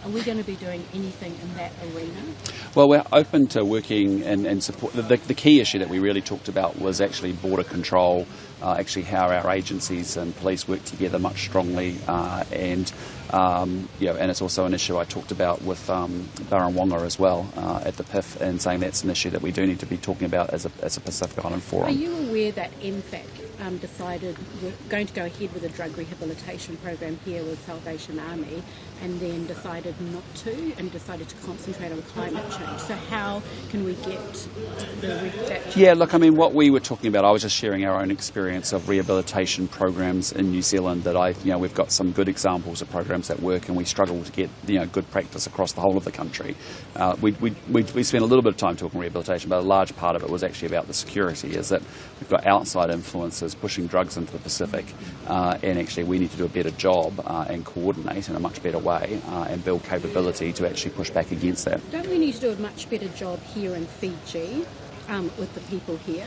Are we going to be doing anything in that arena? Well, we're open to working and support. The key issue that we really talked about was actually border control, actually how our agencies and police work together much strongly, and it's also an issue I talked about with Barrawonga as well at the PIF, and saying that's an issue that we do need to be talking about as a Pacific Island forum. Are you aware that MFAC decided we're going to go ahead with a drug rehabilitation program here with Salvation Army, and then decided not to, and decided to concentrate on climate change? So how can we get that? Yeah, look, I mean, what we were talking about, I was just sharing our own experience of rehabilitation programs in New Zealand. That we've got some good examples of programs that work, and we struggle to get good practice across the whole of the country. We spent a little bit of time talking rehabilitation, but a large part of it was actually about the security. Is that we've got outside influences pushing drugs into the Pacific, and actually we need to do a better job and coordinate in a much better way and build capability to actually push back against that. Don't we need to do a much better job here in Fiji with the people here?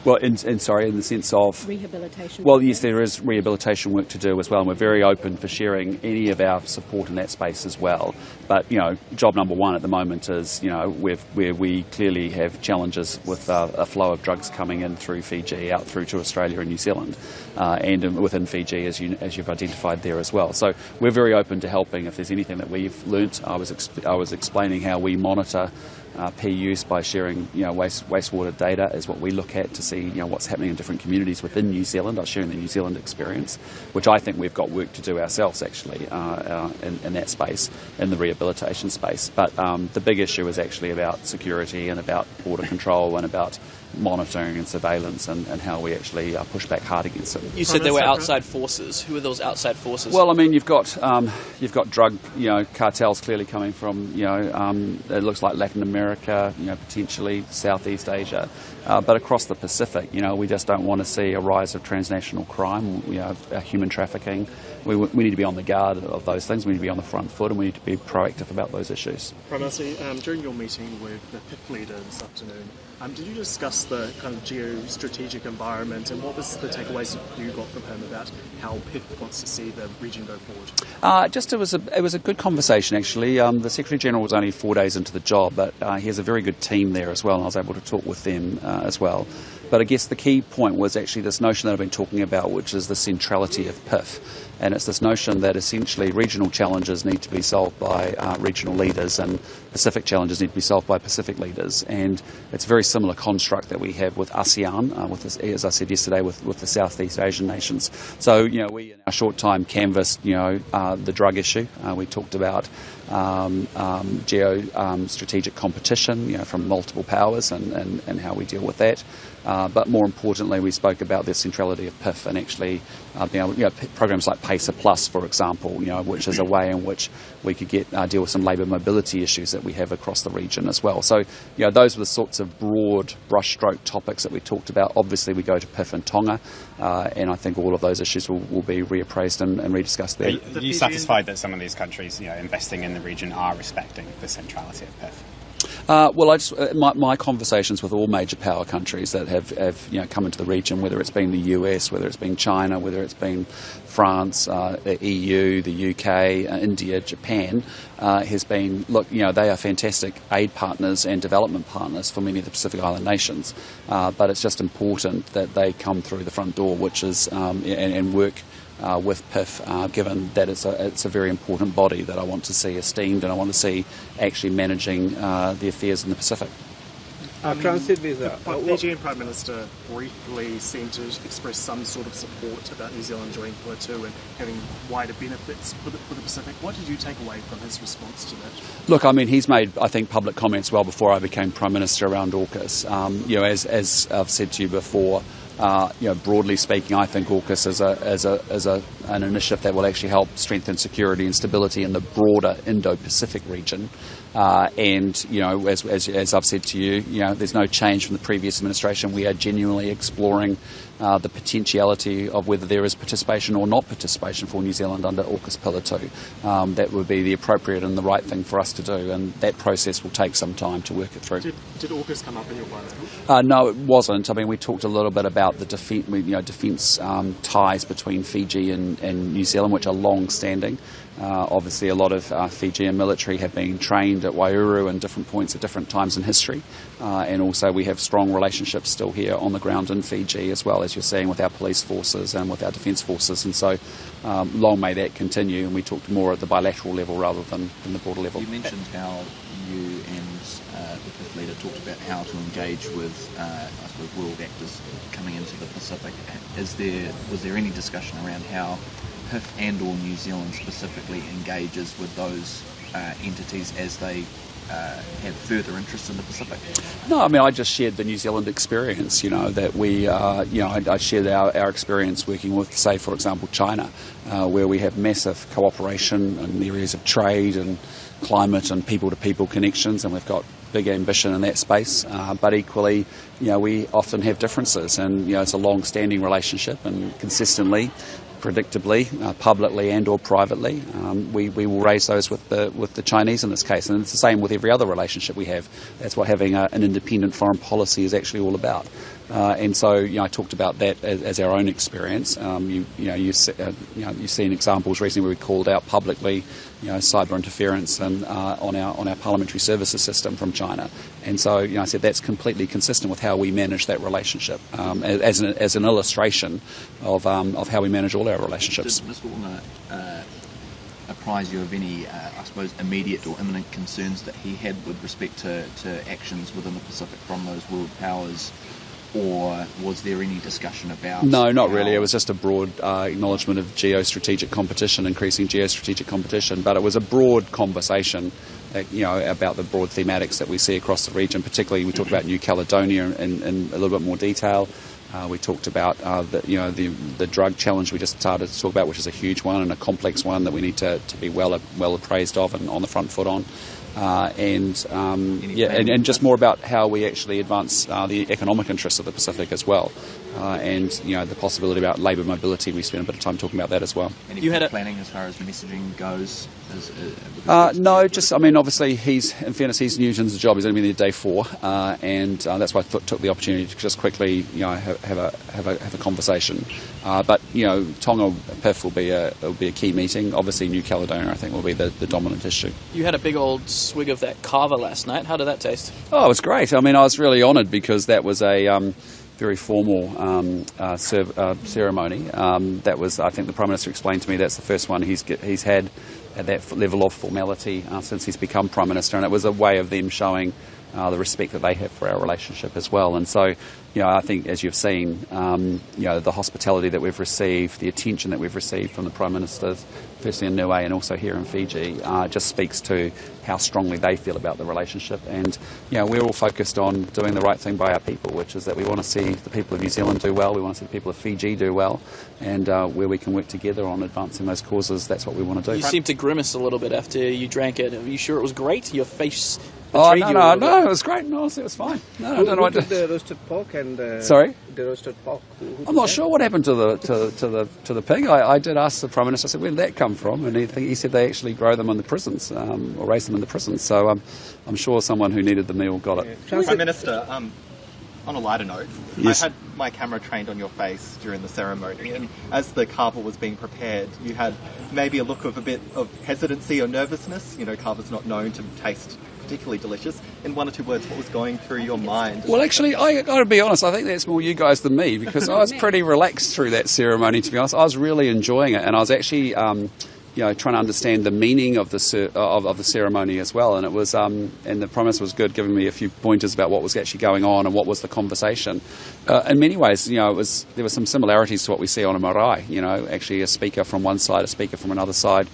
Well, in the sense of rehabilitation. Well, yes, there is rehabilitation work to do as well, and we're very open for sharing any of our support in that space as well. But job number one at the moment is where we clearly have challenges with a flow of drugs coming in through Fiji out through to Australia and New Zealand, and within Fiji as you've identified there as well. So we're very open to helping if there's anything that we've learnt. I was explaining how we monitor P use by sharing wastewater data is what we look at to see what's happening in different communities within New Zealand. I was sharing the New Zealand experience, which I think we've got work to do ourselves actually in that space, in the rehabilitation space. But the big issue is actually about security and about border control and about monitoring and surveillance and how we actually push back hard against it. You said there were outside forces. Who are those outside forces? Well, I mean, you've got drug cartels clearly coming from it looks like Latin America, potentially Southeast Asia, but across the Pacific, we just don't want to see a rise of transnational crime, human trafficking. We need to be on the guard of those things. We need to be on the front foot, and we need to be proactive about those issues. Prime Minister, during your meeting with the PIF leader this afternoon, did you discuss the kind of geostrategic environment, and what was the takeaways you got from him about how PIF wants to see the region go forward? It was a good conversation actually. The Secretary General was only 4 days into the job, but he has a very good team there as well, and I was able to talk with them as well. But I guess the key point was actually this notion that I've been talking about, which is the centrality of PIF. And it's this notion that essentially regional challenges need to be solved by regional leaders, and Pacific challenges need to be solved by Pacific leaders. And it's a very similar construct that we have with ASEAN, as I said yesterday, with the Southeast Asian nations. So, we in our short time canvassed, the drug issue. We talked about geostrategic competition, from multiple powers and how we deal with that. But more importantly, we spoke about the centrality of PIF and actually programs like PACER Plus, for example, which is a way in which we could deal with some labour mobility issues that we have across the region as well. So, those were the sorts of broad brushstroke topics that we talked about. Obviously, we go to PIF and Tonga, and I think all of those issues will be reappraised and rediscussed there. Are you satisfied that some of these countries, investing in the region are respecting the centrality of PIF? My conversations with all major power countries that have come into the region, whether it's been the US, whether it's been China, whether it's been France, the EU, the UK, India, Japan, has been, they are fantastic aid partners and development partners for many of the Pacific Island nations. But it's just important that they come through the front door, which is and work with PIF, given that it's a very important body that I want to see esteemed, and I want to see actually managing the affairs in the Pacific. Transit visa. The Fijian Prime Minister briefly seemed to express some sort of support about New Zealand joining Pillar 2 and having wider benefits for the Pacific. What did you take away from his response to that? Look, I mean, he's made, I think, public comments well before I became Prime Minister around AUKUS. As I've said to you before, broadly speaking, I think AUKUS is an initiative that will actually help strengthen security and stability in the broader Indo-Pacific region. As I've said to you, there's no change from the previous administration. We are genuinely exploring the potentiality of whether there is participation or not participation for New Zealand under AUKUS Pillar 2. That would be the appropriate and the right thing for us to do, and that process will take some time to work it through. Did AUKUS come up in your bilateral? No, it wasn't. I mean, we talked a little bit about about the defence ties between Fiji and New Zealand, which are long-standing. Obviously, a lot of Fijian military have been trained at Waihuru in different points at different times in history, and also we have strong relationships still here on the ground in Fiji, as well as you're seeing with our police forces and with our defence forces. And so, long may that continue. And we talked more at the bilateral level rather than the border level. You mentioned how you and the fifth leader talked about how to engage with, I suppose, world actors coming into the Pacific. Was there any discussion around how PIF and or New Zealand specifically engages with those entities as they have further interest in the Pacific? No, I mean, I just shared the New Zealand experience, that we, I shared our experience working with, say, for example, China, where we have massive cooperation in the areas of trade and climate and people-to-people connections, and we've got big ambition in that space, but equally, we often have differences, and, it's a long-standing relationship, and consistently, predictably, publicly and or privately, we will raise those with the Chinese in this case, and it's the same with every other relationship we have. That's what having an independent foreign policy is actually all about. And so, I talked about that as our own experience. You've seen examples recently where we called out publicly, cyber interference and on our parliamentary services system from China. And so, I said that's completely consistent with how we manage that relationship as an illustration of how we manage all our relationships. Did Mr. Wonga apprise you of any, I suppose, immediate or imminent concerns that he had with respect to actions within the Pacific from those world powers? Or was there any discussion about... No, not really. It was just a broad acknowledgement of geostrategic competition, increasing geostrategic competition. But it was a broad conversation, about the broad thematics that we see across the region. Particularly, we talked about New Caledonia in a little bit more detail. We talked about the drug challenge we just started to talk about, which is a huge one and a complex one that we need to be well appraised of and on the front foot on. And just more about how we actually advance the economic interests of the Pacific as well, and the possibility about labour mobility. We spent a bit of time talking about that as well. Any planning as far as messaging goes? No, obviously in fairness, he's new to the job. He's only been there day 4, and that's why I took the opportunity to just quickly have a conversation. But Tonga PIF will be a key meeting. Obviously, New Caledonia I think will be the dominant issue. You had a big old swig of that kava last night. How did that taste? Oh, it was great. I was really honoured because that was a very formal ceremony. That was, I think the Prime Minister explained to me, that's the first one he's had at that level of formality since he's become Prime Minister, and it was a way of them showing the respect that they have for our relationship as well. And so, I think as you've seen, the hospitality that we've received, the attention that we've received from the Prime Ministers, firstly in Niue and also here in Fiji, just speaks to how strongly they feel about the relationship. And, we're all focused on doing the right thing by our people, which is that we want to see the people of New Zealand do well, we want to see the people of Fiji do well, and where we can work together on advancing those causes, that's what we want to do. You seemed to grimace a little bit after you drank it. Are you sure it was great? Your face no, betrayed it was great. No, it was fine. No, I don't know what to... the roasted pork and... Sorry? The roasted pork. I'm not sure what happened to the pig. I did ask the Prime Minister, I said, where did that come from? And he said they actually grow them in the prisons, or raise them in the prisons. So I'm sure someone who needed the meal got it. Prime Minister, on a lighter note, yes. I had my camera trained on your face during the ceremony, and as the kava was being prepared, you had maybe a look of a bit of hesitancy or nervousness. Kava's not known to taste particularly delicious. In one or two words, what was going through your mind? Well, actually, I got to be honest, I think that's more you guys than me, because I was pretty relaxed through that ceremony, to be honest. I was really enjoying it, and I was actually trying to understand the meaning of the ceremony as well. And it was and the Prime Minister was good, giving me a few pointers about what was actually going on and what was the conversation. In many ways, there were some similarities to what we see on a marae. Actually a speaker from one side, a speaker from another side.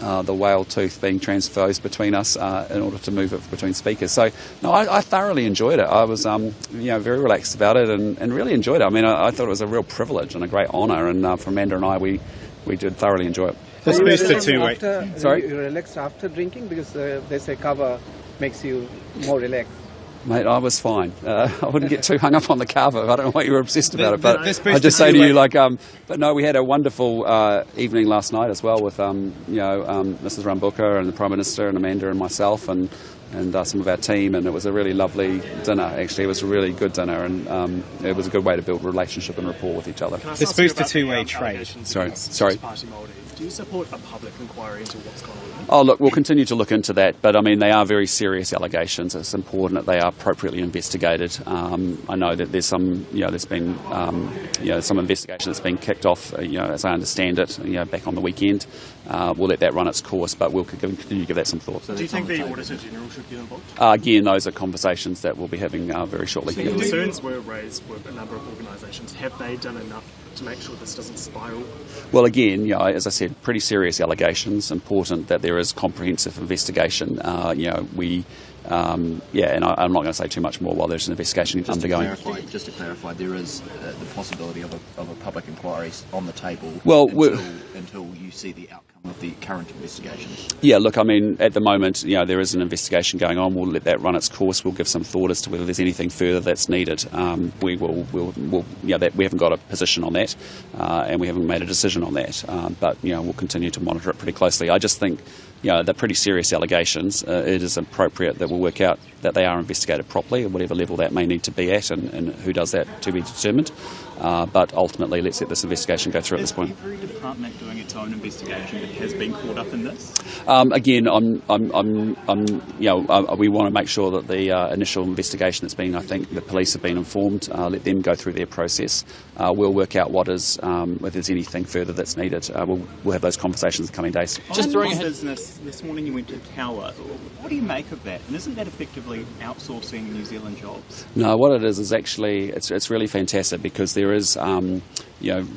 The whale tooth being transposed between us in order to move it between speakers. So, no, I thoroughly enjoyed it. I was, very relaxed about it and really enjoyed it. I thought it was a real privilege and a great honour. And for Amanda and I, we did thoroughly enjoy it. So you Sorry? You relaxed after drinking because they say kava makes you more relaxed. Mate, I was fine. I wouldn't get too hung up on the carver. I don't know why you were obsessed about it, but This I just say to you, but no, we had a wonderful evening last night as well with, Mrs. Rambuka and the Prime Minister and Amanda and myself and some of our team, and it was a really lovely dinner. Actually, it was a really good dinner, and it was a good way to build relationship and rapport with each other. This boosts the two-way trade. Sorry. Do you support a public inquiry into what's going on? Oh, look, we'll continue to look into that, but I mean, they are very serious allegations. It's important that they are appropriately investigated. I know that there's some, there's been, some investigation that's been kicked off, as I understand it, back on the weekend. We'll let that run its course, but we'll continue to give that some thought. Do you think the Auditor General should get involved? Again, those are conversations that we'll be having very shortly. So concerns were raised with a number of organisations. Have they done enough to make sure this doesn't spiral? Well, again, as I said, pretty serious allegations. Important that there is comprehensive investigation. And I'm not going to say too much more while there's an investigation undergoing. Just to clarify, there is the possibility of a public inquiry on the table. Well, until you see the outcome of the current investigations. Yeah, look, I mean, at the moment, there is an investigation going on. We'll let that run its course. We'll give some thought as to whether there's anything further that's needed. We haven't got a position on that, and we haven't made a decision on that. But we'll continue to monitor it pretty closely. I just think, they're pretty serious allegations. It is appropriate that we'll work out that they are investigated properly at whatever level that may need to be at, and who does that to be determined. But ultimately, let's let this investigation go through at this point. Is every department doing its own investigation that has been caught up in this? Again, we want to make sure that the initial investigation that's been, I think the police have been informed. Let them go through their process. We'll work out if there's anything further that's needed. We'll have those conversations in the coming days. Just throwing business. This morning you went to Tower. What do you make of that? And isn't that effectively outsourcing New Zealand jobs? No, what it is actually it's really fantastic because there is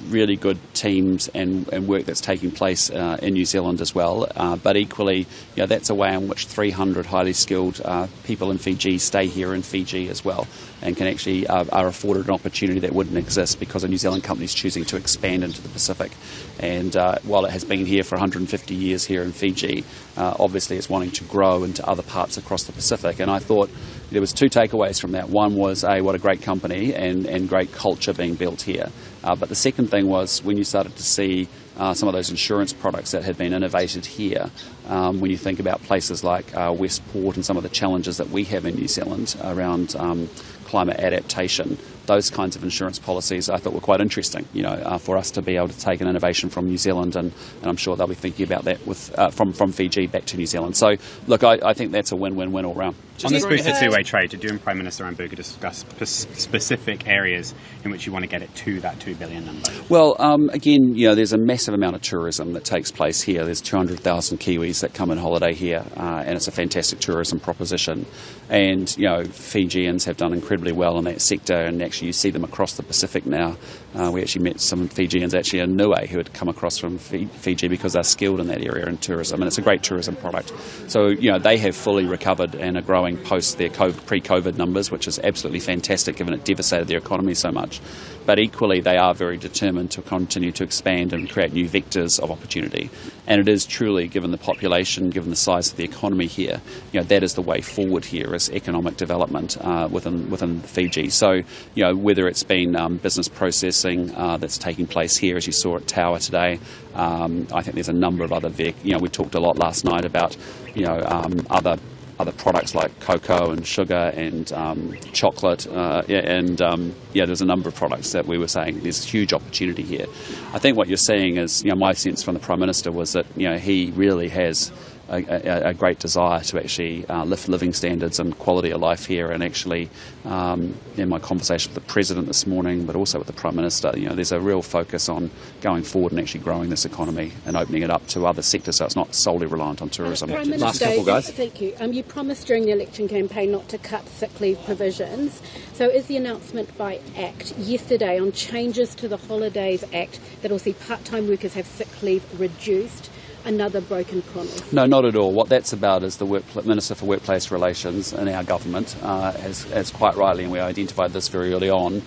really good teams and work that's taking place in New Zealand as well. But equally, that's a way in which 300 highly skilled people in Fiji stay here in Fiji as well, and can actually are afforded an opportunity that wouldn't exist because a New Zealand company is choosing to expand into the Pacific. And while it has been here for 150 years here in Fiji, obviously it's wanting to grow into other parts across the Pacific. And I thought there was two takeaways from that. One was, what a great company and great culture being built here. But the second thing was when you started to see some of those insurance products that had been innovated here, when you think about places like Westport and some of the challenges that we have in New Zealand around climate adaptation, those kinds of insurance policies I thought were quite interesting, for us to be able to take an innovation from New Zealand, and I'm sure they'll be thinking about that from Fiji back to New Zealand. So, look, I think that's a win-win-win all round. On this boost of two-way trade, did you and Prime Minister Rambuka discuss specific areas in which you want to get it to that 2 billion number? Well, again, there's a massive amount of tourism that takes place here. There's 200,000 Kiwis that come and holiday here, and it's a fantastic tourism proposition. And, Fijians have done incredibly well in that sector, and actually you see them across the Pacific now. We actually met some Fijians actually in Niue who had come across from Fiji because they're skilled in that area in tourism, and it's a great tourism product. So, they have fully recovered and are growing post their pre-COVID numbers, which is absolutely fantastic given it devastated their economy so much. But equally, they are very determined to continue to expand and create new vectors of opportunity. And it is truly, given the population, given the size of the economy here, that is the way forward here is economic development within Fiji. So, whether it's been business processing that's taking place here, as you saw at Tower today, I think there's a number of other we talked a lot last night about other products like cocoa and sugar and chocolate, there's a number of products that we were saying there's huge opportunity here. I think what you're seeing is, my sense from the Prime Minister was that, he really has a great desire to actually lift living standards and quality of life here. And actually, in my conversation with the President this morning, but also with the Prime Minister, there's a real focus on going forward and actually growing this economy and opening it up to other sectors so it's not solely reliant on tourism. Prime Minister, last couple, guys. Thank you. You promised during the election campaign not to cut sick leave provisions. So is the announcement by ACT yesterday on changes to the Holidays Act that will see part-time workers have sick leave reduced another broken promise? No, not at all. What that's about is the Minister for Workplace Relations in our government has quite rightly, and we identified this very early on,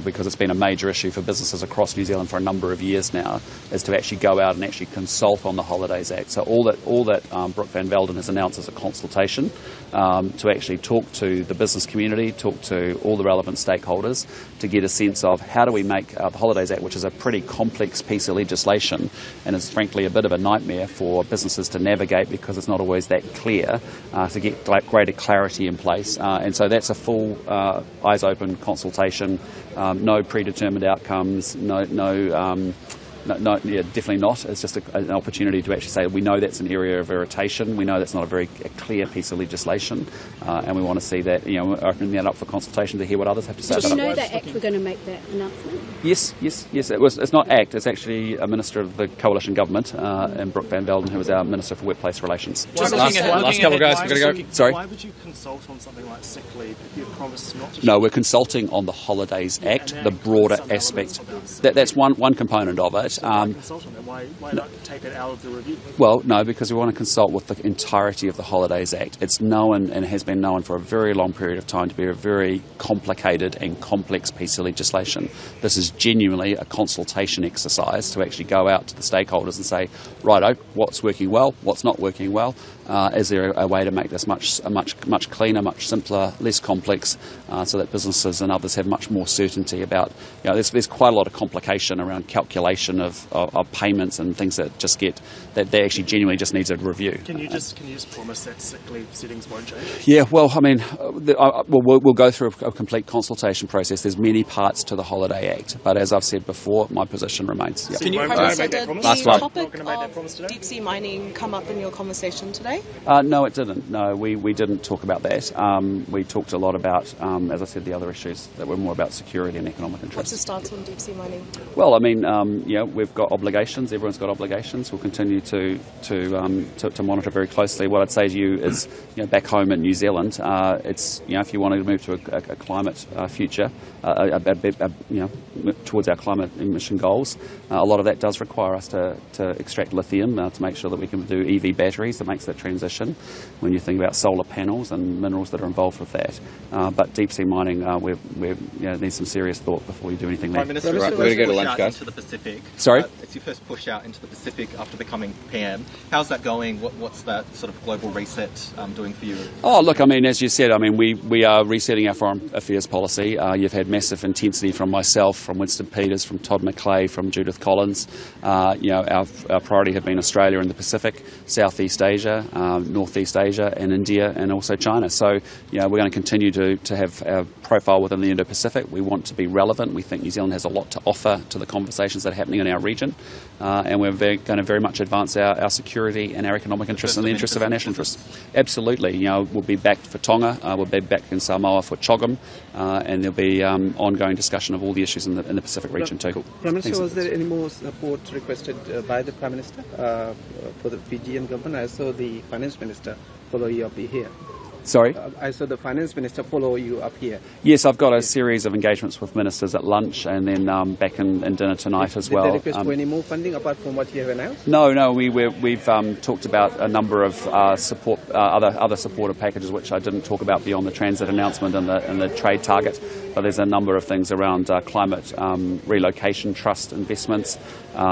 because it's been a major issue for businesses across New Zealand for a number of years now, is to actually go out and actually consult on the Holidays Act. So all that Brooke Van Velden has announced is a consultation to actually talk to the business community, talk to all the relevant stakeholders to get a sense of how do we make the Holidays Act, which is a pretty complex piece of legislation and is frankly a bit of a nightmare for businesses to navigate because it's not always that clear, to get greater clarity in place. And so that's a full eyes open consultation, no predetermined outcomes, No, definitely not. It's just an opportunity to actually say we know that's an area of irritation. We know that's not a very clear piece of legislation, and we want to see that, opening that up for consultation to hear what others have to say Did about you it. know that Act were going to make that announcement? Yes. It's not Act. It's actually a Minister of the Coalition Government, and Brooke Van Velden, who is our Minister for Workplace Relations. Last couple guys, we've got to go. Sorry? Why would you consult on something like sick leave if you promised not to? No, we're consulting on the Holidays Act, the broader aspect. That's one component of it. Consult on it. Why not take it out of the review? Well, no, because we want to consult with the entirety of the Holidays Act. It's known and has been known for a very long period of time to be a very complicated and complex piece of legislation. This is genuinely a consultation exercise to actually go out to the stakeholders and say, righto, what's working well, what's not working well, is there a way to make this much cleaner, much simpler, less complex, so that businesses and others have much more certainty about, there's quite a lot of complication around calculation of payments and things that just that they actually genuinely just needs a review. Can you just promise that sick leave settings won't change? Yeah, well, I mean, we'll go through a complete consultation process. There's many parts to the Holiday Act, but as I've said before, my position remains. Yep. Can you Did the Last one. topic of deep sea mining come up in your conversation today? No, it didn't. No, we didn't talk about that. We talked a lot about, as I said, the other issues that were more about security and economic interests. What's the stance on deep sea mining? Well, I mean, we've got obligations. Everyone's got obligations. We'll continue to monitor very closely. What I'd say to you is, back home in New Zealand, it's if you want to move to a climate future, towards our climate emission goals, a lot of that does require us to extract lithium to make sure that we can do EV batteries that makes that transition. When you think about solar panels and minerals that are involved with that, but deep sea mining, we need some serious thought before we do anything there. Prime Minister, Right, we're going to go to lunch, guys. Into the Pacific. Sorry? It's your first push out into the Pacific after becoming PM. How's that going? What's that sort of global reset doing for you? Oh, look, I mean, as you said, I mean, we are resetting our foreign affairs policy. You've had massive intensity from myself, from Winston Peters, from Todd McClay, from Judith Collins. Our priority have been Australia and the Pacific, Southeast Asia, Northeast Asia and India and also China. So, we're going to continue to have our profile within the Indo-Pacific. We want to be relevant. We think New Zealand has a lot to offer to the conversations that are happening in our region. And we're going to very much advance our security and our economic interests and the interests of our national interests. Absolutely. We'll be back for Tonga, we'll be back in Samoa for CHOGM, and there'll be ongoing discussion of all the issues in the Pacific region too. Prime Minister, was there any more support requested by the Prime Minister for the Fijian government? I saw the Finance Minister follow you up here. Sorry? I saw the Finance Minister follow you up here. Yes, I've got a series of engagements with ministers at lunch and then back in dinner tonight as well. Did they request for any more funding apart from what you have announced? No, we've talked about a number of support, other supportive packages which I didn't talk about beyond the transit announcement and the trade target. But there's a number of things around climate relocation trust investments,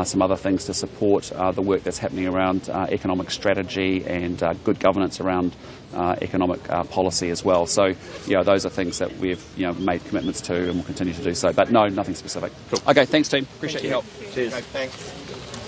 some other things to support the work that's happening around economic strategy and good governance around economic policy as well. So, those are things that we've made commitments to and will continue to do so. But no, nothing specific. Cool. Okay, thanks team. Appreciate your help. Cheers. Okay, thanks.